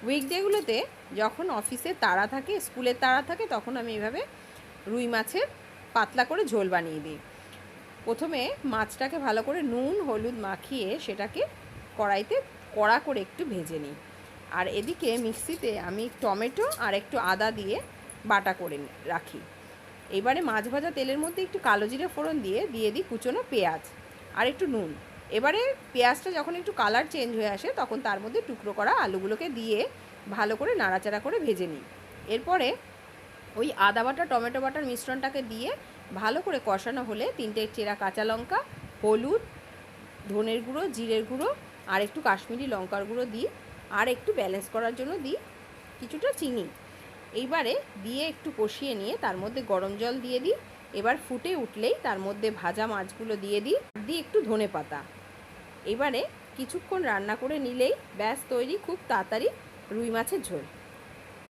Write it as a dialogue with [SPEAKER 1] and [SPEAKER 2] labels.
[SPEAKER 1] উইকডেগুলোতে যখন অফিসে তাড়া থাকে, স্কুলের তাড়া থাকে, তখন আমি এইভাবে রুই মাছের পাতলা করে ঝোল বানিয়ে দিই। প্রথমে মাছটাকে ভালো করে নুন হলুদ মাখিয়ে সেটাকে কড়াইতে কড়া করে একটু ভেজে নিই। আর এদিকে মিক্সিতে আমি টমেটো আর একটু আদা দিয়ে বাটা করে রাখি। এবারে মাছ ভাজা তেলের মধ্যে একটু কালো জিরে ফোড়ন দিয়ে দিই কুচনো পেঁয়াজ আর একটু নুন। এবারে পেঁয়াজটা যখন একটু কালার চেঞ্জ হয়ে আসে তখন তার মধ্যে টুকরো করা আলুগুলোকে দিয়ে ভালো করে নাড়াচাড়া করে ভেজে নিই। এরপরে ওই আদা বাটা টমেটো বাটার মিশ্রণটাকে দিয়ে ভালো করে কষানো হলে 3টে চেরা কাঁচা লঙ্কা, হলুদ, ধনের গুঁড়ো, জিরের গুঁড়ো আর একটু কাশ্মীরি লঙ্কার গুঁড়ো দিই। আর একটু ব্যালেন্স করার জন্য দিই কিছুটা চিনি। এইবারে দিয়ে একটু কষিয়ে নিয়ে তার মধ্যে গরম জল দিয়ে দিই। এবার ফুটে উঠলেই তার মধ্যে ভাজা মাছগুলো দিয়ে দিই, একটু ধনে পাতা। এবারে কিছুক্ষণ রান্না করে নিলেই ব্যাস তৈরি খুব তাড়াতাড়ি রুই মাছের ঝোল।